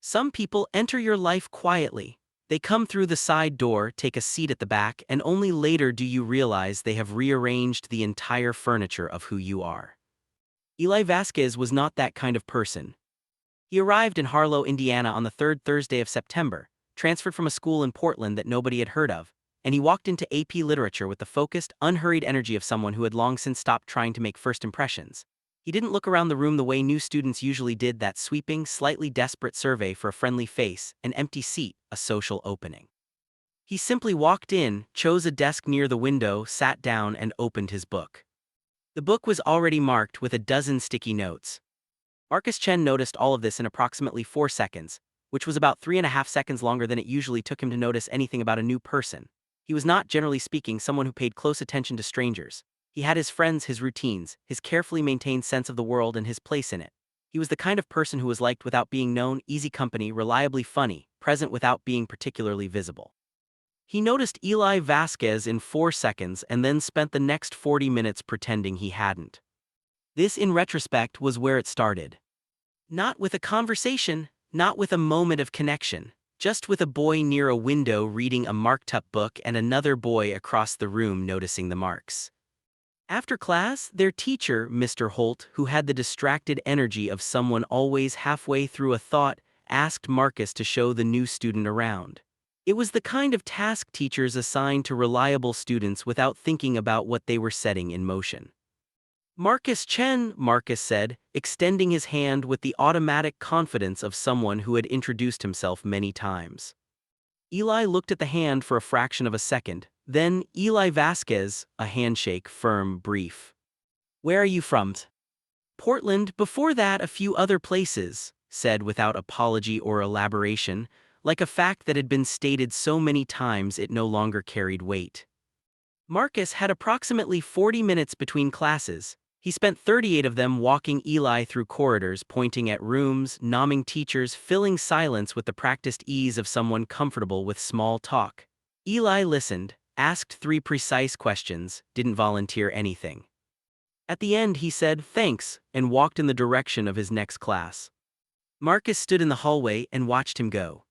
Some people enter your life quietly. They come through the side door, take a seat at the back, and only later do you realize they have rearranged the entire furniture of who you are. Eli Vasquez was not that kind of person. He arrived in Harlow, Indiana on the third Thursday of September, transferred from a school in Portland that nobody had heard of, and he walked into AP Literature with the focused, unhurried energy of someone who had long since stopped trying to make first impressions. He didn't look around the room the way new students usually did, that sweeping, slightly desperate survey for a friendly face, an empty seat, a social opening. He simply walked in, chose a desk near the window, sat down, and opened his book. The book was already marked with a dozen sticky notes. Marcus Chen noticed all of this in approximately 4 seconds, which was about 3.5 seconds longer than it usually took him to notice anything about a new person. He was not, generally speaking, someone who paid close attention to strangers. He had his friends, his routines, his carefully maintained sense of the world and his place in it. He was the kind of person who was liked without being known, easy company, reliably funny, present without being particularly visible. He noticed Eli Vasquez in 4 seconds and then spent the next 40 minutes pretending he hadn't. This, in retrospect, was where it started. Not with a conversation, not with a moment of connection, just with a boy near a window reading a marked-up book and another boy across the room noticing the marks. After class, their teacher, Mr. Holt, who had the distracted energy of someone always halfway through a thought, asked Marcus to show the new student around. It was the kind of task teachers assigned to reliable students without thinking about what they were setting in motion. "Marcus Chen," Marcus said, extending his hand with the automatic confidence of someone who had introduced himself many times. Eli looked at the hand for a fraction of a second, then Eli Vasquez, a handshake, firm, brief. "Where are you from?" "Portland, before that a few other places," said without apology or elaboration, like a fact that had been stated so many times it no longer carried weight. Marcus had approximately 40 minutes between classes. He spent 38 of them walking Eli through corridors, pointing at rooms, nomming teachers, filling silence with the practiced ease of someone comfortable with small talk. Eli listened, asked 3 precise questions, didn't volunteer anything. At the end he said thanks and walked in the direction of his next class. Marcus stood in the hallway and watched him go.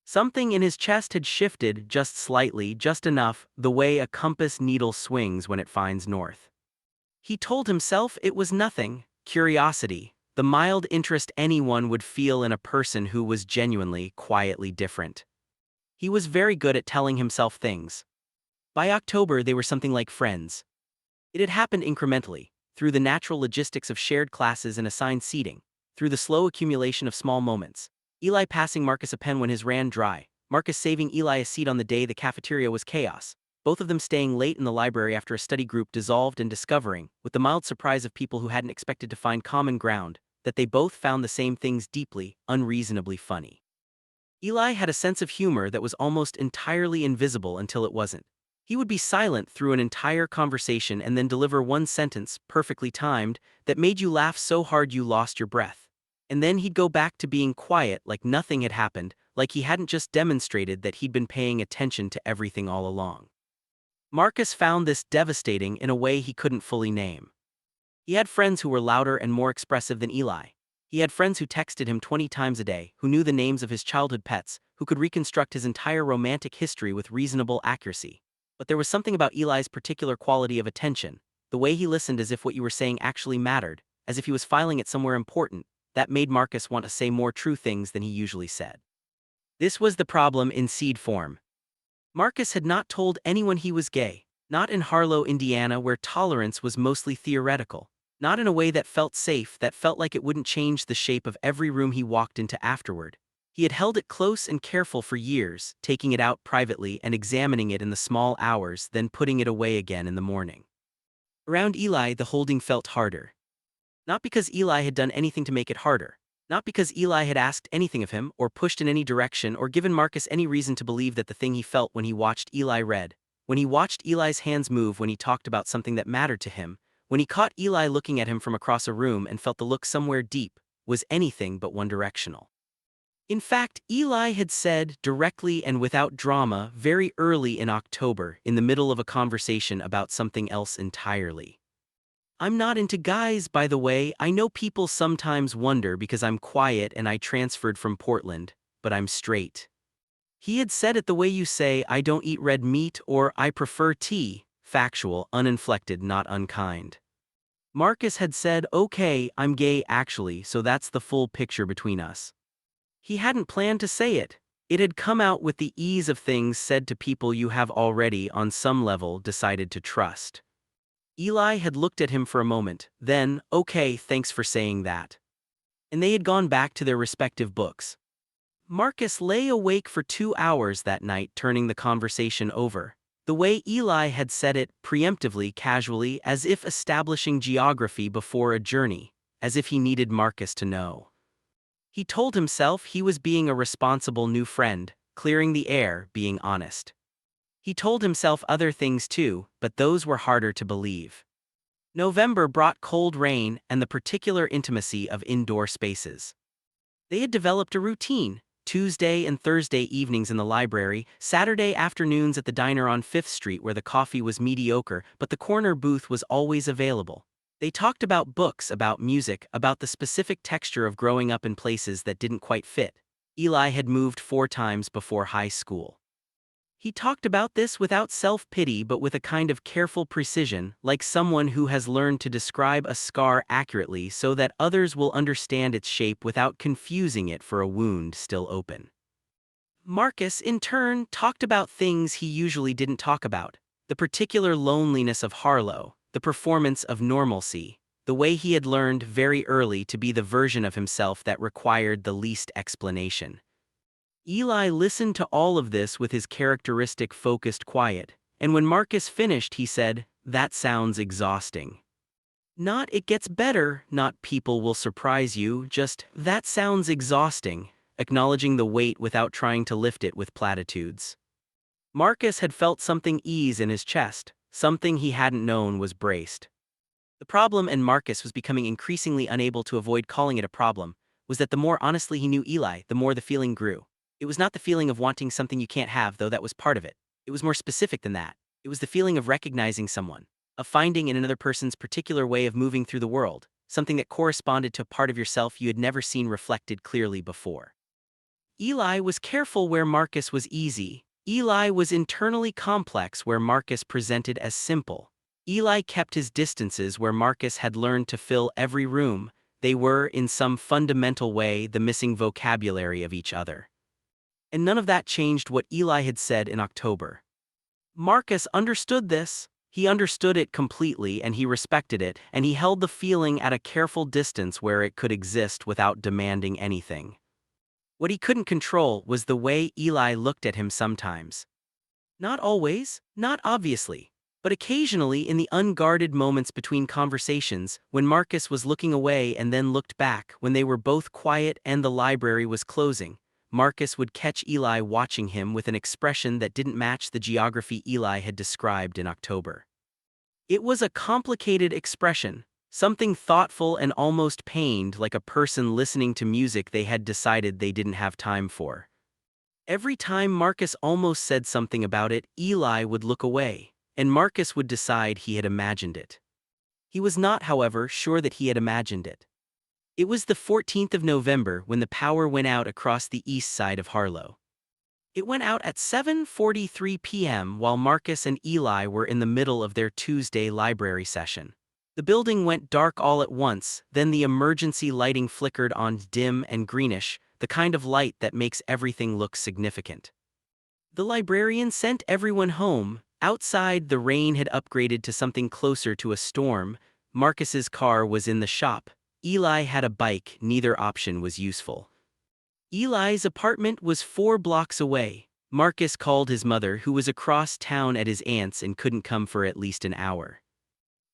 Something in his chest had shifted just slightly, just enough, the way a compass needle swings when it finds north. He told himself it was nothing, curiosity, the mild interest anyone would feel in a person who was genuinely, quietly different. He was very good at telling himself things. By October they were something like friends. It had happened incrementally, through the natural logistics of shared classes and assigned seating, through the slow accumulation of small moments. Eli passing Marcus a pen when his ran dry, Marcus saving Eli a seat on the day the cafeteria was chaos, both of them staying late in the library after a study group dissolved and discovering, with the mild surprise of people who hadn't expected to find common ground, that they both found the same things deeply, unreasonably funny. Eli had a sense of humor that was almost entirely invisible until it wasn't. He would be silent through an entire conversation and then deliver one sentence, perfectly timed, that made you laugh so hard you lost your breath. And then he'd go back to being quiet like nothing had happened, like he hadn't just demonstrated that he'd been paying attention to everything all along. Marcus found this devastating in a way he couldn't fully name. He had friends who were louder and more expressive than Eli. He had friends who texted him 20 times a day, who knew the names of his childhood pets, who could reconstruct his entire romantic history with reasonable accuracy. But there was something about Eli's particular quality of attention, the way he listened as if what you were saying actually mattered, as if he was filing it somewhere important, that made Marcus want to say more true things than he usually said. This was the problem in seed form. Marcus had not told anyone he was gay, not in Harlow, Indiana, where tolerance was mostly theoretical, not in a way that felt safe, that felt like it wouldn't change the shape of every room he walked into afterward. He had held it close and careful for years, taking it out privately and examining it in the small hours, then putting it away again in the morning. Around Eli, the holding felt harder. Not because Eli had done anything to make it harder. Not because Eli had asked anything of him, or pushed in any direction, or given Marcus any reason to believe that the thing he felt when he watched Eli read, when he watched Eli's hands move when he talked about something that mattered to him, when he caught Eli looking at him from across a room and felt the look somewhere deep, was anything but one-directional. In fact, Eli had said, directly and without drama, very early in October, in the middle of a conversation about something else entirely, I'm not into guys, by the way. I know people sometimes wonder because I'm quiet and I transferred from Portland, but I'm straight. He had said it the way you say, I don't eat red meat or I prefer tea, factual, uninflected, not unkind. Marcus had said, okay, I'm gay actually, so that's the full picture between us. He hadn't planned to say it. It had come out with the ease of things said to people you have already, on some level, decided to trust. Eli had looked at him for a moment, then, okay, thanks for saying that. And they had gone back to their respective books. Marcus lay awake for 2 hours that night, turning the conversation over. The way Eli had said it, preemptively, casually, as if establishing geography before a journey, as if he needed Marcus to know. He told himself he was being a responsible new friend, clearing the air, being honest. He told himself other things too, but those were harder to believe. November brought cold rain and the particular intimacy of indoor spaces. They had developed a routine: Tuesday and Thursday evenings in the library, Saturday afternoons at the diner on 5th Street where the coffee was mediocre but the corner booth was always available. They talked about books, about music, about the specific texture of growing up in places that didn't quite fit. Eli had moved 4 times before high school. He talked about this without self-pity but with a kind of careful precision, like someone who has learned to describe a scar accurately so that others will understand its shape without confusing it for a wound still open. Marcus, in turn, talked about things he usually didn't talk about: the particular loneliness of Harlow, the performance of normalcy, the way he had learned very early to be the version of himself that required the least explanation. Eli listened to all of this with his characteristic focused quiet, and when Marcus finished he said, "That sounds exhausting." Not "it gets better," not "people will surprise you," just "that sounds exhausting," acknowledging the weight without trying to lift it with platitudes. Marcus had felt something ease in his chest, something he hadn't known was braced. The problem, and Marcus was becoming increasingly unable to avoid calling it a problem, was that the more honestly he knew Eli, the more the feeling grew. It was not the feeling of wanting something you can't have, though that was part of it. It was more specific than that. It was the feeling of recognizing someone, of finding in another person's particular way of moving through the world, something that corresponded to a part of yourself you had never seen reflected clearly before. Eli was careful where Marcus was easy. Eli was internally complex where Marcus presented as simple. Eli kept his distances where Marcus had learned to fill every room. They were, in some fundamental way, the missing vocabulary of each other. And none of that changed what Eli had said in October. Marcus understood this. He understood it completely, and he respected it, and he held the feeling at a careful distance where it could exist without demanding anything. What he couldn't control was the way Eli looked at him sometimes. Not always, not obviously, but occasionally in the unguarded moments between conversations, when Marcus was looking away and then looked back, when they were both quiet and the library was closing, Marcus would catch Eli watching him with an expression that didn't match the geography Eli had described in October. It was a complicated expression, something thoughtful and almost pained, like a person listening to music they had decided they didn't have time for. Every time Marcus almost said something about it, Eli would look away, and Marcus would decide he had imagined it. He was not, however, sure that he had imagined it. It was the 14th of November when the power went out across the east side of Harlow. It went out at 7:43 p.m. while Marcus and Eli were in the middle of their Tuesday library session. The building went dark all at once, then the emergency lighting flickered on, dim and greenish, the kind of light that makes everything look significant. The librarian sent everyone home. Outside, the rain had upgraded to something closer to a storm. Marcus's car was in the shop. Eli had a bike, neither option was useful. Eli's apartment was 4 blocks away. Marcus called his mother, who was across town at his aunt's and couldn't come for at least an hour.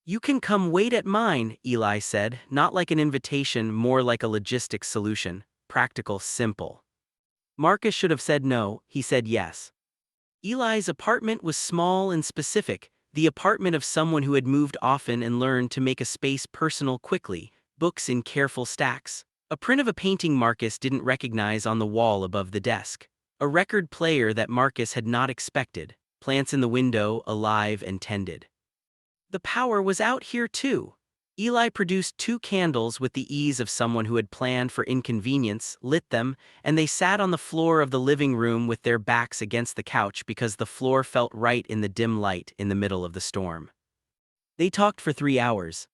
"You can come wait at mine," Eli said, not like an invitation, more like a logistics solution, practical, simple. Marcus should have said no, he said yes. Eli's apartment was small and specific, the apartment of someone who had moved often and learned to make a space personal quickly, books in careful stacks. A print of a painting Marcus didn't recognize on the wall above the desk. A record player that Marcus had not expected. Plants in the window, alive and tended. The power was out here too. Eli produced 2 candles with the ease of someone who had planned for inconvenience, lit them, and they sat on the floor of the living room with their backs against the couch because the floor felt right in the dim light in the middle of the storm. They talked for 3 hours.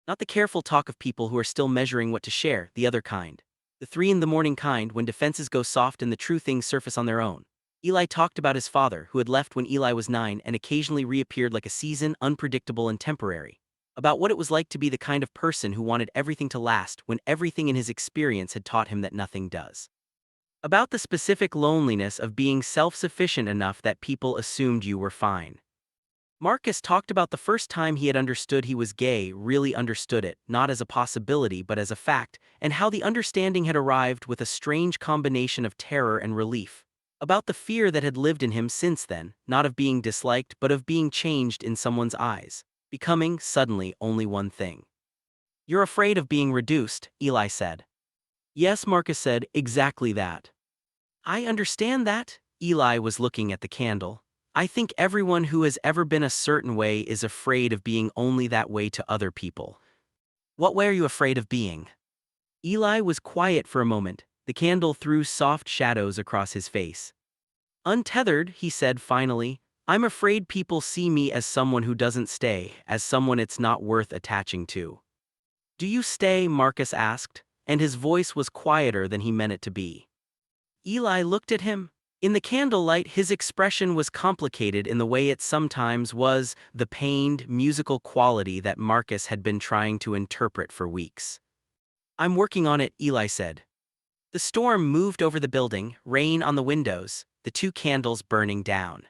Not the careful talk of people who are still measuring what to share, the other kind. The 3 in the morning kind, when defenses go soft and the true things surface on their own. Eli talked about his father, who had left when Eli was 9 and occasionally reappeared like a season, unpredictable and temporary. About what it was like to be the kind of person who wanted everything to last when everything in his experience had taught him that nothing does. About the specific loneliness of being self-sufficient enough that people assumed you were fine. Marcus talked about the first time he had understood he was gay, really understood it, not as a possibility but as a fact, and how the understanding had arrived with a strange combination of terror and relief. About the fear that had lived in him since then, not of being disliked but of being changed in someone's eyes, becoming, suddenly, only one thing. "You're afraid of being reduced," Eli said. "Yes," Marcus said, "exactly that." "I understand that." Eli was looking at the candle. "I think everyone who has ever been a certain way is afraid of being only that way to other people." "What way are you afraid of being?" Eli was quiet for a moment. The candle threw soft shadows across his face. "Untethered," he said finally. "I'm afraid people see me as someone who doesn't stay, as someone it's not worth attaching to." "Do you stay?" Marcus asked, and his voice was quieter than he meant it to be. Eli looked at him. In the candlelight, his expression was complicated in the way it sometimes was, the pained, musical quality that Marcus had been trying to interpret for weeks. "I'm working on it," Eli said. The storm moved over the building, rain on the windows, the 2 candles burning down.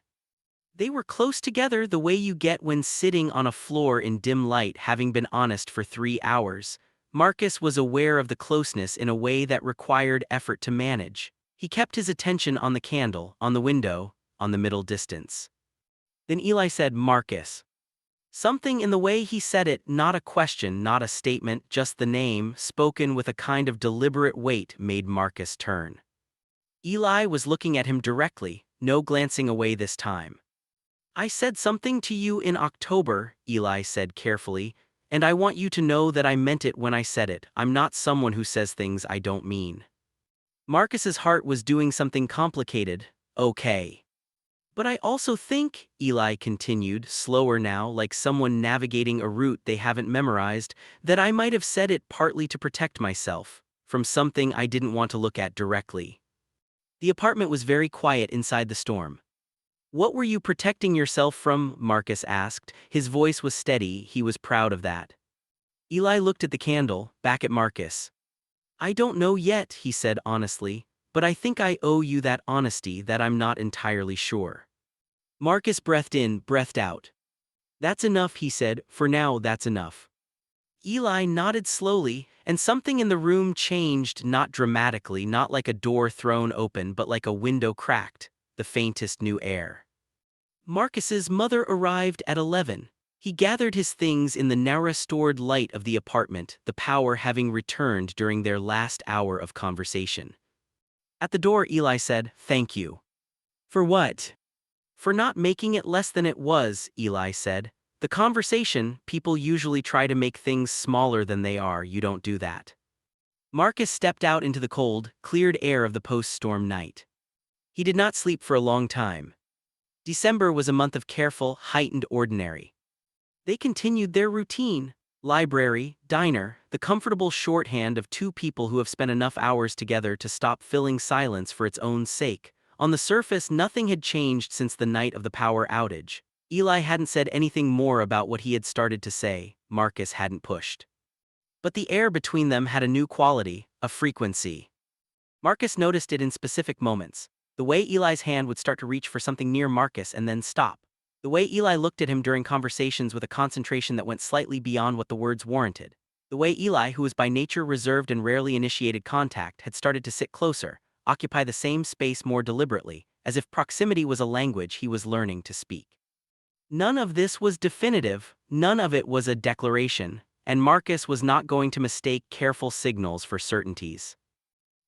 They were close together the way you get when sitting on a floor in dim light, having been honest for 3 hours. Marcus was aware of the closeness in a way that required effort to manage. He kept his attention on the candle, on the window, on the middle distance. Then Eli said, "Marcus." Something in the way he said it, not a question, not a statement, just the name, spoken with a kind of deliberate weight, made Marcus turn. Eli was looking at him directly, no glancing away this time. "I said something to you in October," Eli said carefully, "and I want you to know that I meant it when I said it. I'm not someone who says things I don't mean." Marcus's heart was doing something complicated. "Okay. But I also think," Eli continued, slower now, like someone navigating a route they haven't memorized, "that I might have said it partly to protect myself from something I didn't want to look at directly." The apartment was very quiet inside the storm. "What were you protecting yourself from?" Marcus asked. His voice was steady, he was proud of that. Eli looked at the candle, back at Marcus. "I don't know yet," he said honestly, "but I think I owe you that honesty, that I'm not entirely sure." Marcus breathed in, breathed out. "That's enough," he said, "for now that's enough." Eli nodded slowly, and something in the room changed, not dramatically, not like a door thrown open but like a window cracked, the faintest new air. Marcus's mother arrived at 11. He gathered his things in the now restored light of the apartment, the power having returned during their last hour of conversation. At the door, Eli said, "Thank you." "For what?" "For not making it less than it was," Eli said. "The conversation, people usually try to make things smaller than they are, you don't do that." Marcus stepped out into the cold, cleared air of the post-storm night. He did not sleep for a long time. December was a month of careful, heightened ordinary. They continued their routine. Library, diner, the comfortable shorthand of 2 people who have spent enough hours together to stop filling silence for its own sake. On the surface, nothing had changed since the night of the power outage. Eli hadn't said anything more about what he had started to say. Marcus hadn't pushed. But the air between them had a new quality, a frequency. Marcus noticed it in specific moments. The way Eli's hand would start to reach for something near Marcus and then stop. The way Eli looked at him during conversations with a concentration that went slightly beyond what the words warranted. The way Eli, who was by nature reserved and rarely initiated contact, had started to sit closer, occupy the same space more deliberately, as if proximity was a language he was learning to speak. None of this was definitive, none of it was a declaration, and Marcus was not going to mistake careful signals for certainties.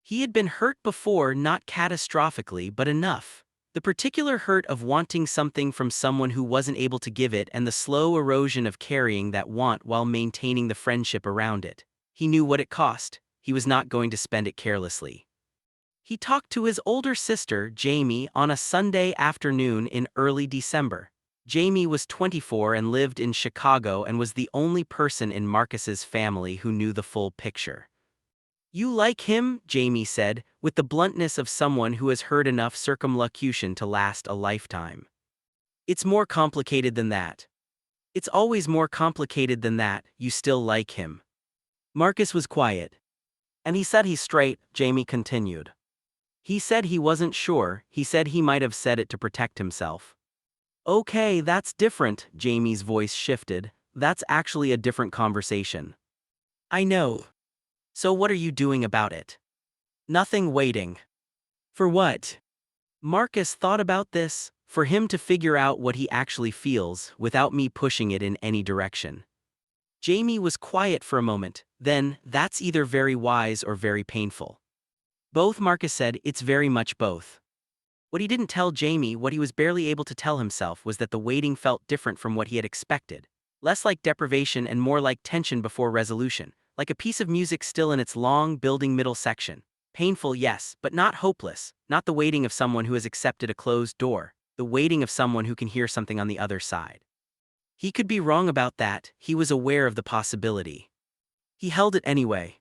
He had been hurt before, not catastrophically, but enough. The particular hurt of wanting something from someone who wasn't able to give it, and the slow erosion of carrying that want while maintaining the friendship around it. He knew what it cost. He was not going to spend it carelessly. He talked to his older sister, Jamie, on a Sunday afternoon in early December. Jamie was 24 and lived in Chicago and was the only person in Marcus's family who knew the full picture. "You like him?" Jamie said, with the bluntness of someone who has heard enough circumlocution to last a lifetime. "It's more complicated than that." "It's always more complicated than that. You still like him." Marcus was quiet. "And he said he's straight," Jamie continued. "He said he wasn't sure. He said he might have said it to protect himself." "Okay, that's different." Jamie's voice shifted. "That's actually a different conversation." "I know. So what are you doing about it?" "Nothing, waiting." "For what?" Marcus thought about this. "For him to figure out what he actually feels, without me pushing it in any direction." Jamie was quiet for a moment. Then, "That's either very wise or very painful." "Both," Marcus said. "It's very much both." What he didn't tell Jamie, what he was barely able to tell himself, was that the waiting felt different from what he had expected. Less like deprivation and more like tension before resolution, like a piece of music still in its long, building middle section. Painful, yes, but not hopeless, not the waiting of someone who has accepted a closed door, the waiting of someone who can hear something on the other side. He could be wrong about that. He was aware of the possibility. He held it anyway.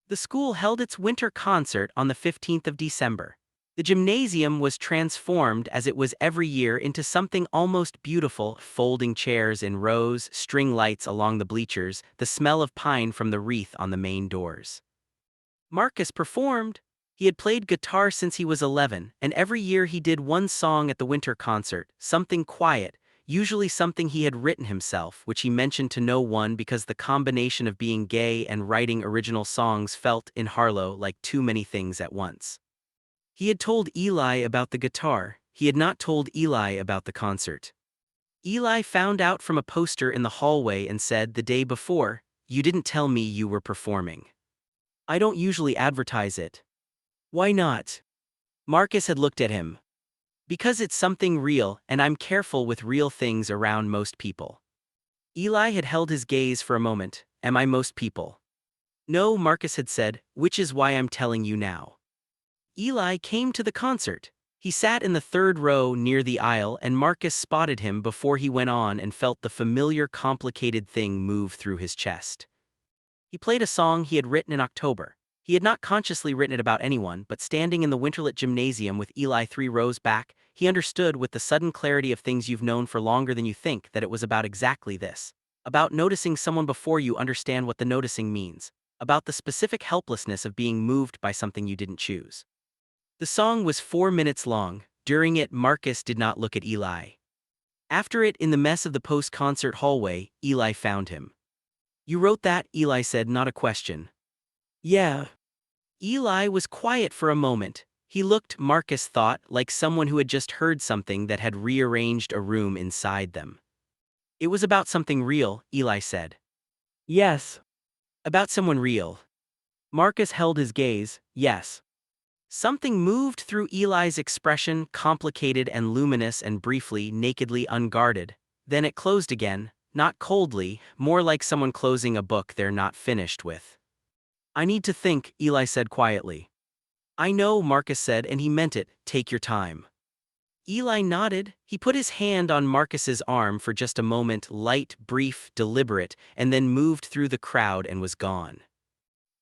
The school held its winter concert on the 15th of December. The gymnasium was transformed, as it was every year, into something almost beautiful: folding chairs in rows, string lights along the bleachers, the smell of pine from the wreath on the main doors. Marcus performed. He had played guitar since he was 11, and every year he did one song at the winter concert, something quiet, usually something he had written himself, which he mentioned to no one because the combination of being gay and writing original songs felt, in Harlow, like too many things at once. He had told Eli about the guitar. He had not told Eli about the concert. Eli found out from a poster in the hallway and said the day before, "You didn't tell me you were performing." "I don't usually advertise it." "Why not?" Marcus had looked at him. "Because it's something real, and I'm careful with real things around most people." Eli had held his gaze for a moment. "Am I most people?" "No," Marcus had said, "which is why I'm telling you now." Eli came to the concert. He sat in the third row near the aisle, and Marcus spotted him before he went on and felt the familiar complicated thing move through his chest. He played a song he had written in October. He had not consciously written it about anyone, but standing in the winterlit gymnasium with Eli 3 rows back, he understood with the sudden clarity of things you've known for longer than you think that it was about exactly this. About noticing someone before you understand what the noticing means. About the specific helplessness of being moved by something you didn't choose. The song was 4 minutes long. During it, Marcus did not look at Eli. After it, in the mess of the post-concert hallway, Eli found him. "You wrote that?" Eli said, not a question. "Yeah." Eli was quiet for a moment. He looked, Marcus thought, like someone who had just heard something that had rearranged a room inside them. "It was about something real," Eli said. "Yes." "About someone real." Marcus held his gaze. "Yes." Something moved through Eli's expression, complicated and luminous and briefly, nakedly unguarded. Then it closed again, not coldly, more like someone closing a book they're not finished with. "I need to think," Eli said quietly. "I know," Marcus said, and he meant it. "Take your time." Eli nodded. He put his hand on Marcus's arm for just a moment, light, brief, deliberate, and then moved through the crowd and was gone.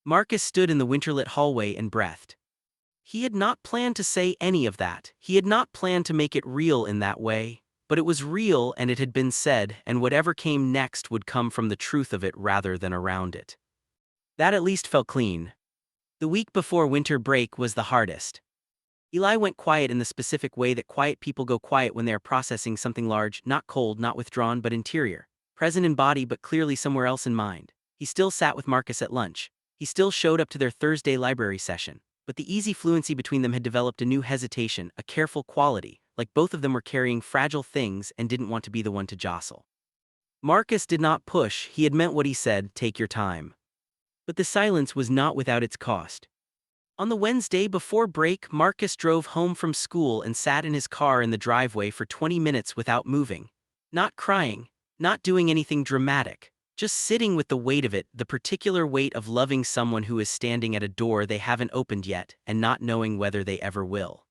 Marcus stood in the winterlit hallway and breathed. He had not planned to say any of that. He had not planned to make it real in that way. But it was real, and it had been said, and whatever came next would come from the truth of it rather than around it. That at least felt clean. The week before winter break was the hardest. Eli went quiet in the specific way that quiet people go quiet when they are processing something large, not cold, not withdrawn, but interior. Present in body but clearly somewhere else in mind. He still sat with Marcus at lunch. He still showed up to their Thursday library session. But the easy fluency between them had developed a new hesitation, a careful quality, like both of them were carrying fragile things and didn't want to be the one to jostle. Marcus did not push. He had meant what he said, "Take your time." But the silence was not without its cost. On the Wednesday before break, Marcus drove home from school and sat in his car in the driveway for 20 minutes without moving. Not crying, not doing anything dramatic, just sitting with the weight of it, the particular weight of loving someone who is standing at a door they haven't opened yet and not knowing whether they ever will.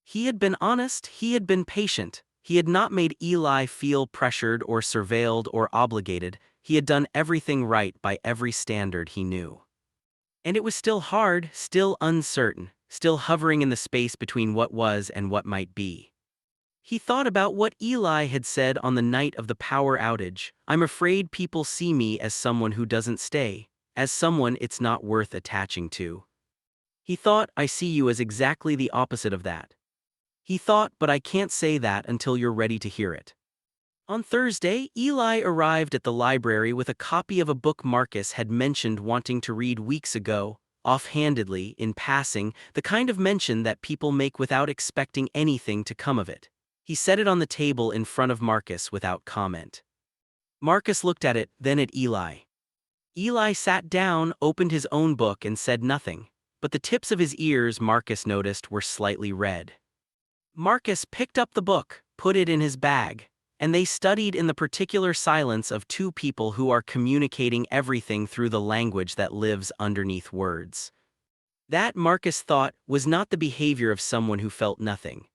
He had been honest, he had been patient, he had not made Eli feel pressured or surveilled or obligated, he had done everything right by every standard he knew. And it was still hard, still uncertain, still hovering in the space between what was and what might be. He thought about what Eli had said on the night of the power outage. I'm afraid people see me as someone who doesn't stay, as someone it's not worth attaching to. He thought, I see you as exactly the opposite of that. He thought, but I can't say that until you're ready to hear it. On Thursday, Eli arrived at the library with a copy of a book Marcus had mentioned wanting to read weeks ago, offhandedly, in passing, the kind of mention that people make without expecting anything to come of it. He set it on the table in front of Marcus without comment. Marcus looked at it, then at Eli. Eli sat down, opened his own book and said nothing, but the tips of his ears, Marcus noticed, were slightly red. Marcus picked up the book, put it in his bag, and they studied in the particular silence of two people who are communicating everything through the language that lives underneath words. That, Marcus thought, was not the behavior of someone who felt nothing.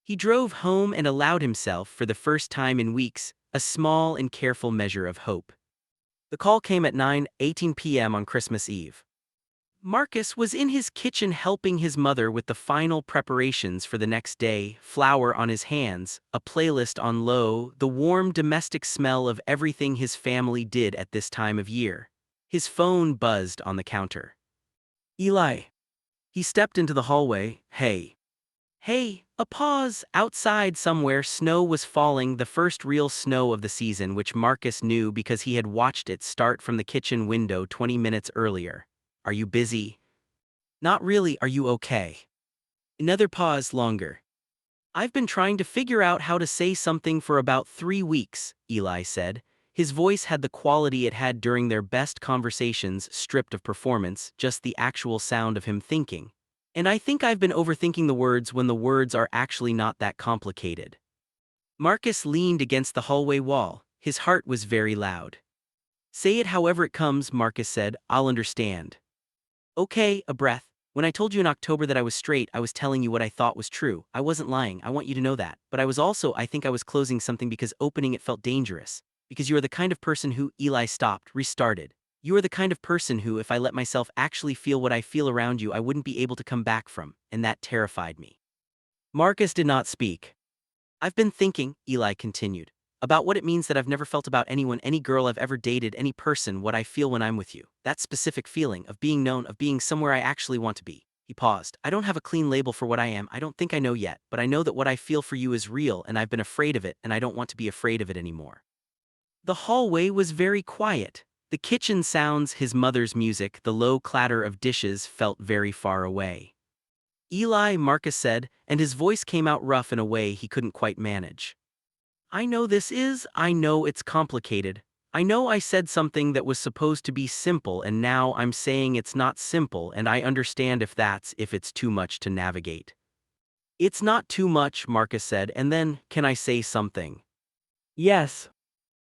He drove home and allowed himself, for the first time in weeks, a small and careful measure of hope. The call came at 9:18 p.m. on Christmas Eve. Marcus was in his kitchen helping his mother with the final preparations for the next day, flour on his hands, a playlist on low, the warm domestic smell of everything his family did at this time of year. His phone buzzed on the counter. Eli. He stepped into the hallway. Hey. Hey, a pause. Outside somewhere snow was falling, the first real snow of the season, which Marcus knew because he had watched it start from the kitchen window 20 minutes earlier. Are you busy? Not really, are you okay? Another pause longer. I've been trying to figure out how to say something for about 3 weeks, Eli said. His voice had the quality it had during their best conversations, stripped of performance, just the actual sound of him thinking. And I think I've been overthinking the words when the words are actually not that complicated. Marcus leaned against the hallway wall. His heart was very loud. Say it however it comes, Marcus said. I'll understand. Okay, a breath. When I told you in October that I was straight, I was telling you what I thought was true. I wasn't lying, I want you to know that. But I think I was closing something because opening it felt dangerous. Because you are the kind of person who, Eli stopped, restarted. You are the kind of person who, if I let myself actually feel what I feel around you, I wouldn't be able to come back from, and that terrified me. Marcus did not speak. I've been thinking, Eli continued, about what it means that I've never felt about anyone, any girl I've ever dated, any person, what I feel when I'm with you. That specific feeling of being known, of being somewhere I actually want to be. He paused. I don't have a clean label for what I am, I don't think I know yet, but I know that what I feel for you is real and I've been afraid of it and I don't want to be afraid of it anymore. The hallway was very quiet. The kitchen sounds, his mother's music, the low clatter of dishes felt very far away. Eli, Marcus said, and his voice came out rough in a way he couldn't quite manage. I know it's complicated. I know I said something that was supposed to be simple and now I'm saying it's not simple and I understand if it's too much to navigate. It's not too much, Marcus said, and then, can I say something? Yes.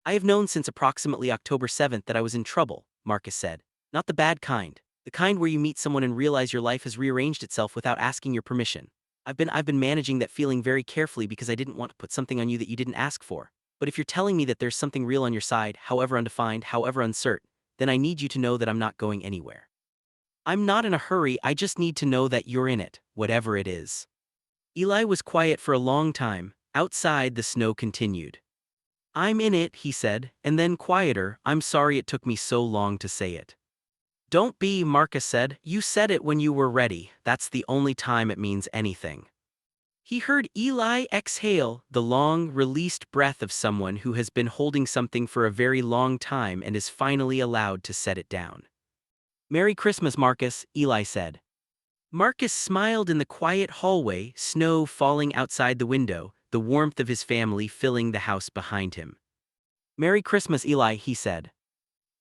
I have known since approximately October 7th that I was in trouble, Marcus said. Not the bad kind. The kind where you meet someone and realize your life has rearranged itself without asking your permission. I've been managing that feeling very carefully because I didn't want to put something on you that you didn't ask for. But if you're telling me that there's something real on your side, however undefined, however uncertain, then I need you to know that I'm not going anywhere. I'm not in a hurry, I just need to know that you're in it, whatever it is. Eli was quiet for a long time. Outside, the snow continued. I'm in it, he said, and then quieter, I'm sorry it took me so long to say it. Don't be, Marcus said, you said it when you were ready, that's the only time it means anything. He heard Eli exhale, the long, released breath of someone who has been holding something for a very long time and is finally allowed to set it down. Merry Christmas, Marcus, Eli said. Marcus smiled in the quiet hallway, snow falling outside the window, the warmth of his family filling the house behind him. Merry Christmas, Eli, he said.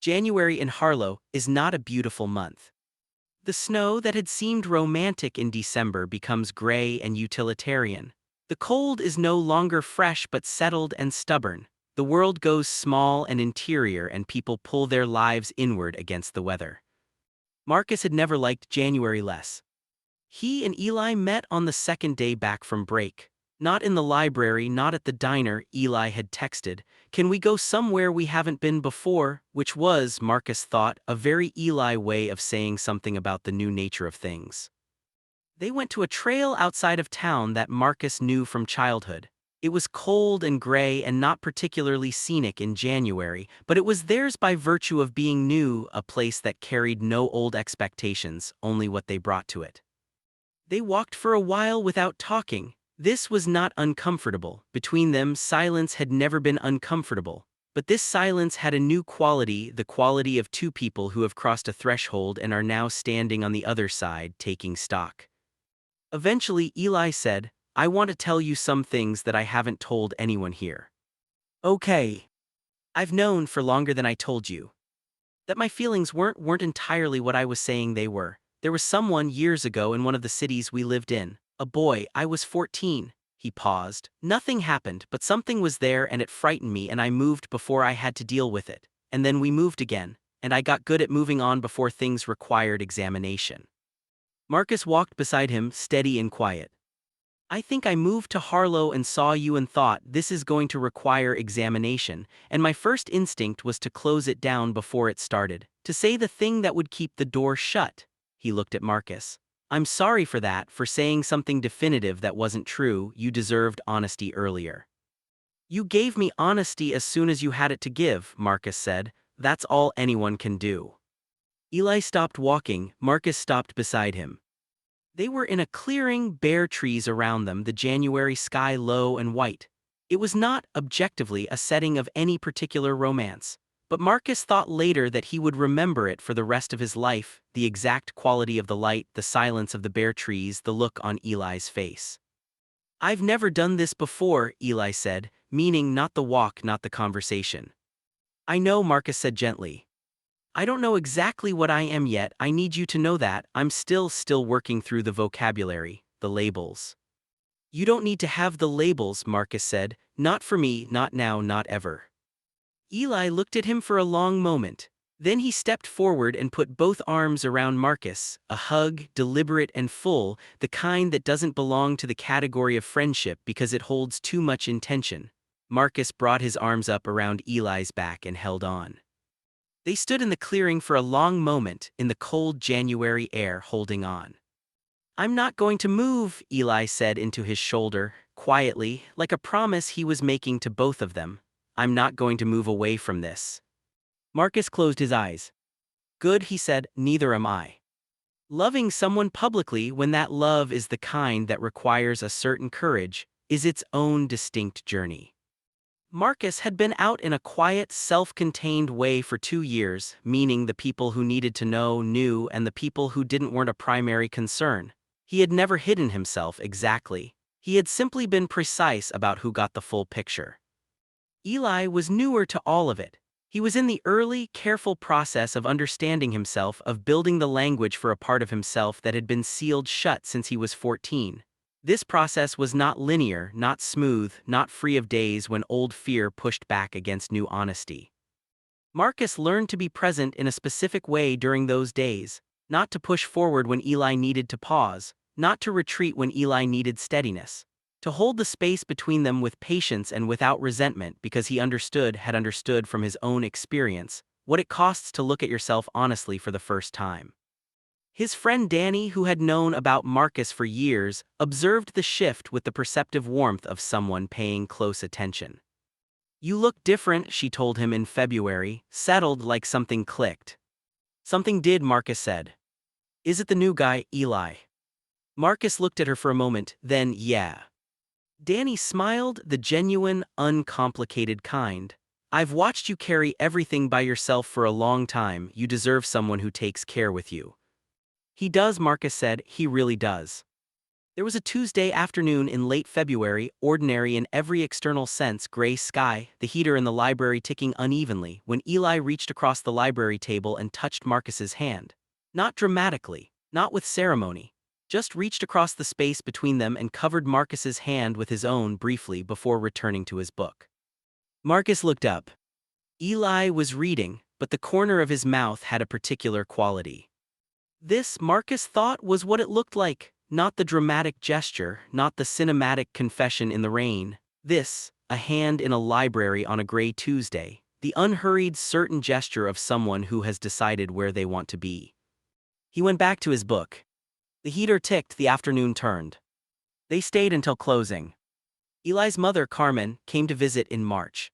January in Harlow is not a beautiful month. The snow that had seemed romantic in December becomes gray and utilitarian. The cold is no longer fresh but settled and stubborn. The world goes small and interior, and people pull their lives inward against the weather. Marcus had never liked January less. He and Eli met on the second day back from break. Not in the library, not at the diner. Eli had texted, "Can we go somewhere we haven't been before?" Which was, Marcus thought, a very Eli way of saying something about the new nature of things. They went to a trail outside of town that Marcus knew from childhood. It was cold and gray and not particularly scenic in January, but it was theirs by virtue of being new, a place that carried no old expectations, only what they brought to it. They walked for a while without talking. This was not uncomfortable. Between them, silence had never been uncomfortable. But this silence had a new quality, the quality of two people who have crossed a threshold and are now standing on the other side, taking stock. Eventually, Eli said, "I want to tell you some things that I haven't told anyone here." "Okay. I've known for longer than I told you that my feelings weren't entirely what I was saying they were. There was someone years ago in one of the cities we lived in. A boy, I was 14. He paused. Nothing happened, but something was there and it frightened me, and I moved before I had to deal with it. And then we moved again, and I got good at moving on before things required examination." Marcus walked beside him, steady and quiet. "I think I moved to Harlow and saw you and thought, this is going to require examination, and my first instinct was to close it down before it started, to say the thing that would keep the door shut." He looked at Marcus. "I'm sorry for that, for saying something definitive that wasn't true. You deserved honesty earlier." "You gave me honesty as soon as you had it to give," Marcus said. "That's all anyone can do." Eli stopped walking. Marcus stopped beside him. They were in a clearing, bare trees around them, the January sky low and white. It was not, objectively, a setting of any particular romance. But Marcus thought later that he would remember it for the rest of his life, the exact quality of the light, the silence of the bare trees, the look on Eli's face. "I've never done this before," Eli said, meaning not the walk, not the conversation. "I know," Marcus said gently. "I don't know exactly what I am yet. I need you to know that. I'm still working through the vocabulary, the labels." "You don't need to have the labels," Marcus said. "Not for me, not now, not ever." Eli looked at him for a long moment. Then he stepped forward and put both arms around Marcus, a hug, deliberate and full, the kind that doesn't belong to the category of friendship because it holds too much intention. Marcus brought his arms up around Eli's back and held on. They stood in the clearing for a long moment, in the cold January air, holding on. "I'm not going to move," Eli said into his shoulder, quietly, like a promise he was making to both of them. "I'm not going to move away from this." Marcus closed his eyes. "Good," he said, "neither am I." Loving someone publicly, when that love is the kind that requires a certain courage, is its own distinct journey. Marcus had been out in a quiet, self-contained way for 2 years, meaning the people who needed to know knew and the people who didn't weren't a primary concern. He had never hidden himself exactly. He had simply been precise about who got the full picture. Eli was newer to all of it. He was in the early, careful process of understanding himself, of building the language for a part of himself that had been sealed shut since he was 14. This process was not linear, not smooth, not free of days when old fear pushed back against new honesty. Marcus learned to be present in a specific way during those days, not to push forward when Eli needed to pause, not to retreat when Eli needed steadiness, to hold the space between them with patience and without resentment, because he had understood from his own experience what it costs to look at yourself honestly for the first time. His friend Danny, who had known about Marcus for years, observed the shift with the perceptive warmth of someone paying close attention. "You look different," she told him in February, settled, like something clicked. "Something did," Marcus said. "Is it the new guy, Eli?" Marcus looked at her for a moment, then, "Yeah." Danny smiled, the genuine, uncomplicated kind. "I've watched you carry everything by yourself for a long time. You deserve someone who takes care with you." "He does," Marcus said. "He really does." There was a Tuesday afternoon in late February, ordinary in every external sense, gray sky, the heater in the library ticking unevenly, when Eli reached across the library table and touched Marcus's hand. Not dramatically, not with ceremony, just reached across the space between them and covered Marcus's hand with his own briefly before returning to his book. Marcus looked up. Eli was reading, but the corner of his mouth had a particular quality. This, Marcus thought, was what it looked like, not the dramatic gesture, not the cinematic confession in the rain. This, a hand in a library on a gray Tuesday, the unhurried, certain gesture of someone who has decided where they want to be. He went back to his book. The heater ticked, the afternoon turned. They stayed until closing. Eli's mother, Carmen, came to visit in March.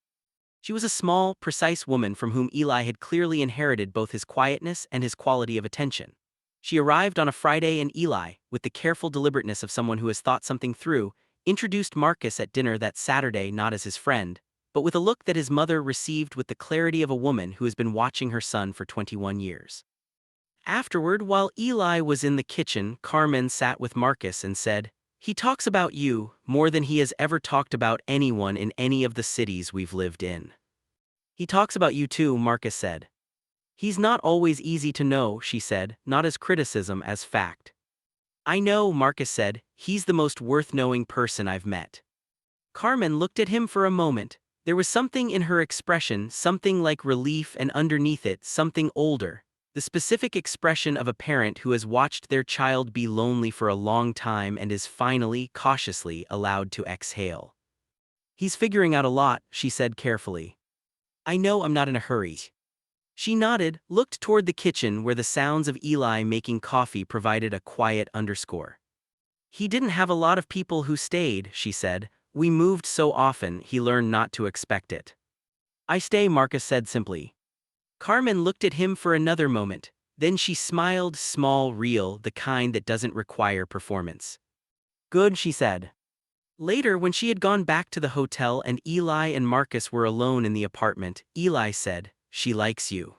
She was a small, precise woman from whom Eli had clearly inherited both his quietness and his quality of attention. She arrived on a Friday and Eli, with the careful deliberateness of someone who has thought something through, introduced Marcus at dinner that Saturday not as his friend, but with a look that his mother received with the clarity of a woman who has been watching her son for 21 years. Afterward, while Eli was in the kitchen, Carmen sat with Marcus and said, "He talks about you more than he has ever talked about anyone in any of the cities we've lived in." "He talks about you too," Marcus said. "He's not always easy to know," she said, not as criticism as fact. "I know," Marcus said, "he's the most worth-knowing person I've met." Carmen looked at him for a moment. There was something in her expression, something like relief, and underneath it, something older. The specific expression of a parent who has watched their child be lonely for a long time and is finally, cautiously, allowed to exhale. "He's figuring out a lot," she said carefully. "I know I'm not in a hurry." She nodded, looked toward the kitchen where the sounds of Eli making coffee provided a quiet underscore. "He didn't have a lot of people who stayed," she said. "We moved so often, he learned not to expect it." "I stay," Marcus said simply. Carmen looked at him for another moment. Then she smiled, small, real, the kind that doesn't require performance. "Good," she said. Later, when she had gone back to the hotel and Eli and Marcus were alone in the apartment, Eli said, "She likes you."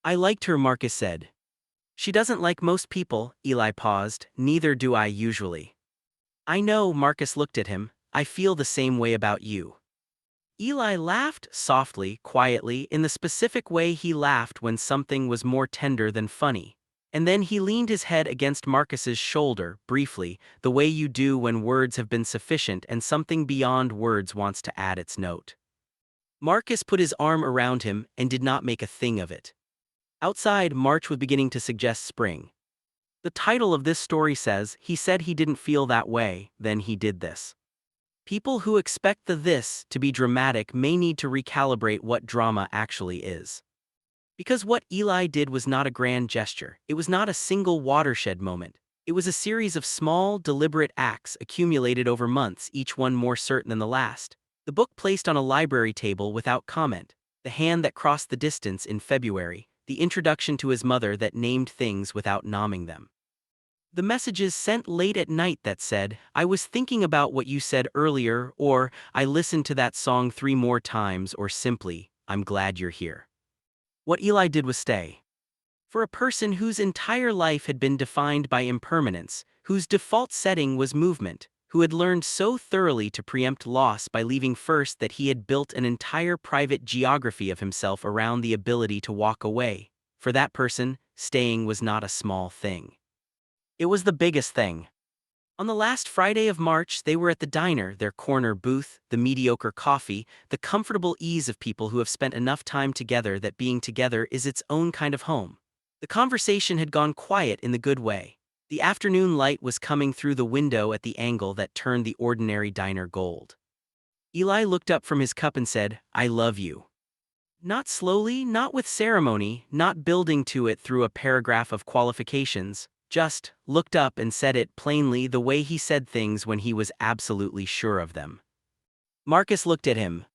"I liked her," Marcus said. "She doesn't like most people," Eli paused. "Neither do I usually." "I know," Marcus looked at him. "I feel the same way about you." Eli laughed, softly, quietly, in the specific way he laughed when something was more tender than funny. And then he leaned his head against Marcus's shoulder, briefly, the way you do when words have been sufficient and something beyond words wants to add its note. Marcus put his arm around him and did not make a thing of it. Outside, March was beginning to suggest spring. The title of this story says, "He said he didn't feel that way, then he did this." People who expect the "this" to be dramatic may need to recalibrate what drama actually is. Because what Eli did was not a grand gesture, it was not a single watershed moment. It was a series of small, deliberate acts accumulated over months, each one more certain than the last. The book placed on a library table without comment, the hand that crossed the distance in February, the introduction to his mother that named things without nomming them. The messages sent late at night that said, "I was thinking about what you said earlier," or "I listened to that song 3 more times," or simply, "I'm glad you're here." What Eli did was stay. For a person whose entire life had been defined by impermanence, whose default setting was movement, who had learned so thoroughly to preempt loss by leaving first that he had built an entire private geography of himself around the ability to walk away, for that person, staying was not a small thing. It was the biggest thing. On the last Friday of March, they were at the diner, their corner booth, the mediocre coffee, the comfortable ease of people who have spent enough time together that being together is its own kind of home. The conversation had gone quiet in the good way. The afternoon light was coming through the window at the angle that turned the ordinary diner gold. Eli looked up from his cup and said, "I love you." Not slowly, not with ceremony, not building to it through a paragraph of qualifications, just looked up and said it plainly, the way he said things when he was absolutely sure of them. Marcus looked at him.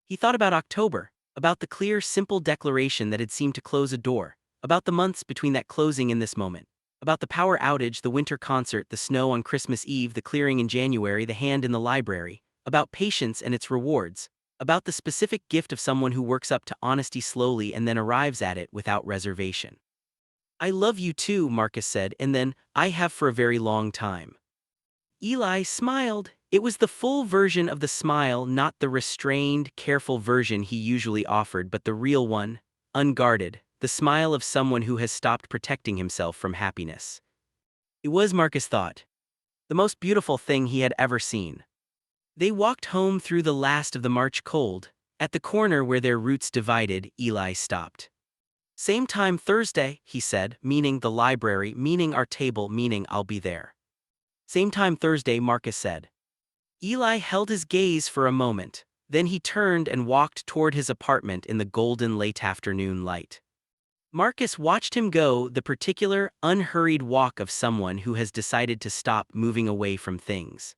He thought about October, about the clear, simple declaration that had seemed to close a door, about the months between that closing and this moment, about the power outage, the winter concert, the snow on Christmas Eve, the clearing in January, the hand in the library, about patience and its rewards, about the specific gift of someone who works up to honesty slowly and then arrives at it without reservation. "I love you too," Marcus said, and then, "I have for a very long time." Eli smiled. It was the full version of the smile, not the restrained, careful version he usually offered, but the real one, unguarded, the smile of someone who has stopped protecting himself from happiness. It was, Marcus thought, the most beautiful thing he had ever seen. They walked home through the last of the March cold. At the corner where their routes divided, Eli stopped. Same time Thursday, he said, meaning the library, meaning our table, meaning I'll be there. Same time Thursday, Marcus said. Eli held his gaze for a moment. Then he turned and walked toward his apartment in the golden late afternoon light. Marcus watched him go, the particular, unhurried walk of someone who has decided to stop moving away from things.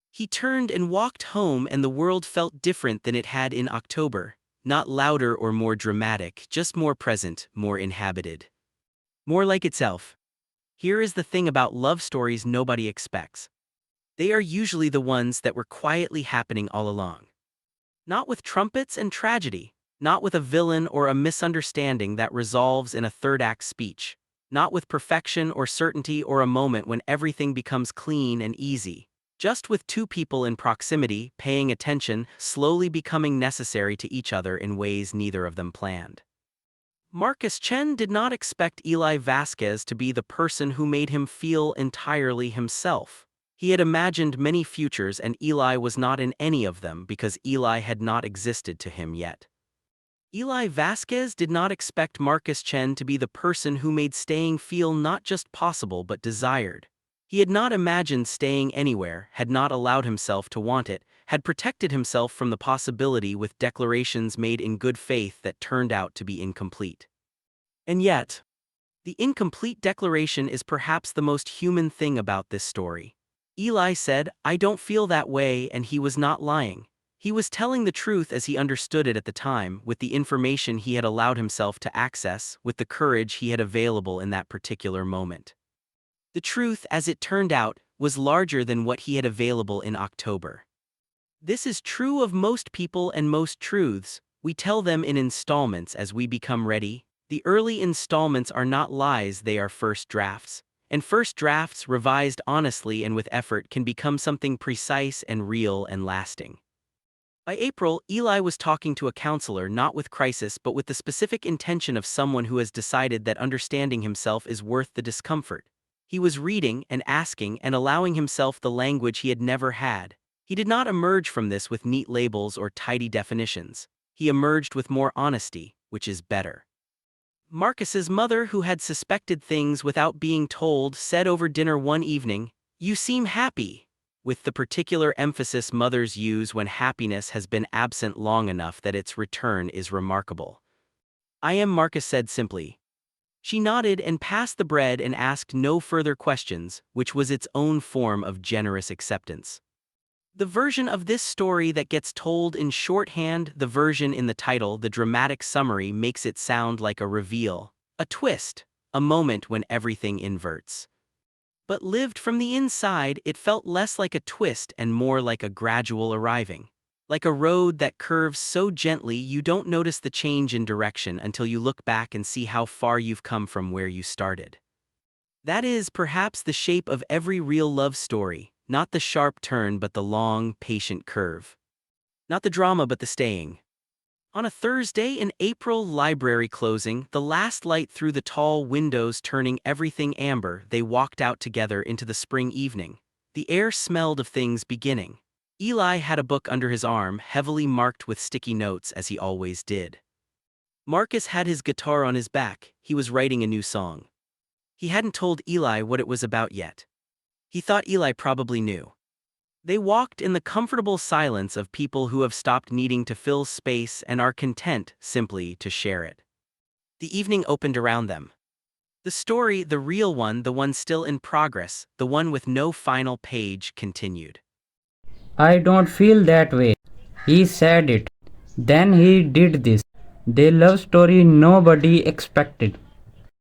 He turned and walked home, and the world felt different than it had in October. Not louder or more dramatic, just more present, more inhabited. More like itself. Here is the thing about love stories nobody expects. They are usually the ones that were quietly happening all along. Not with trumpets and tragedy, not with a villain or a misunderstanding that resolves in a third-act speech, not with perfection or certainty or a moment when everything becomes clean and easy, just with two people in proximity, paying attention, slowly becoming necessary to each other in ways neither of them planned. Marcus Chen did not expect Eli Vasquez to be the person who made him feel entirely himself. He had imagined many futures, and Eli was not in any of them because Eli had not existed to him yet. Eli Vasquez did not expect Marcus Chen to be the person who made staying feel not just possible but desired. He had not imagined staying anywhere, had not allowed himself to want it, had protected himself from the possibility with declarations made in good faith that turned out to be incomplete. And yet, the incomplete declaration is perhaps the most human thing about this story. Eli said, "I don't feel that way," and he was not lying. He was telling the truth as he understood it at the time, with the information he had allowed himself to access, with the courage he had available in that particular moment. The truth, as it turned out, was larger than what he had available in October. This is true of most people and most truths. We tell them in installments as we become ready. The early installments are not lies, they are first drafts. And first drafts, revised honestly and with effort, can become something precise and real and lasting. By April, Eli was talking to a counselor, not with crisis but with the specific intention of someone who has decided that understanding himself is worth the discomfort. He was reading and asking and allowing himself the language he had never had. He did not emerge from this with neat labels or tidy definitions. He emerged with more honesty, which is better. Marcus's mother, who had suspected things without being told, said over dinner one evening, "You seem happy," with the particular emphasis mothers use when happiness has been absent long enough that its return is remarkable. "I am," Marcus said simply. She nodded and passed the bread and asked no further questions, which was its own form of generous acceptance. The version of this story that gets told in shorthand, the version in the title, the dramatic summary, makes it sound like a reveal, a twist, a moment when everything inverts. But lived from the inside, it felt less like a twist and more like a gradual arriving. Like a road that curves so gently you don't notice the change in direction until you look back and see how far you've come from where you started. That is perhaps the shape of every real love story. Not the sharp turn but the long, patient curve. Not the drama but the staying. On a Thursday in April, library closing, the last light through the tall windows turning everything amber, they walked out together into the spring evening. The air smelled of things beginning. Eli had a book under his arm, heavily marked with sticky notes as he always did. Marcus had his guitar on his back. He was writing a new song. He hadn't told Eli what it was about yet. He thought Eli probably knew. They walked in the comfortable silence of people who have stopped needing to fill space and are content simply to share it. The evening opened around them. The story, the real one, the one still in progress, the one with no final page, continued. I don't feel that way. He said it. Then he did this. The love story nobody expected.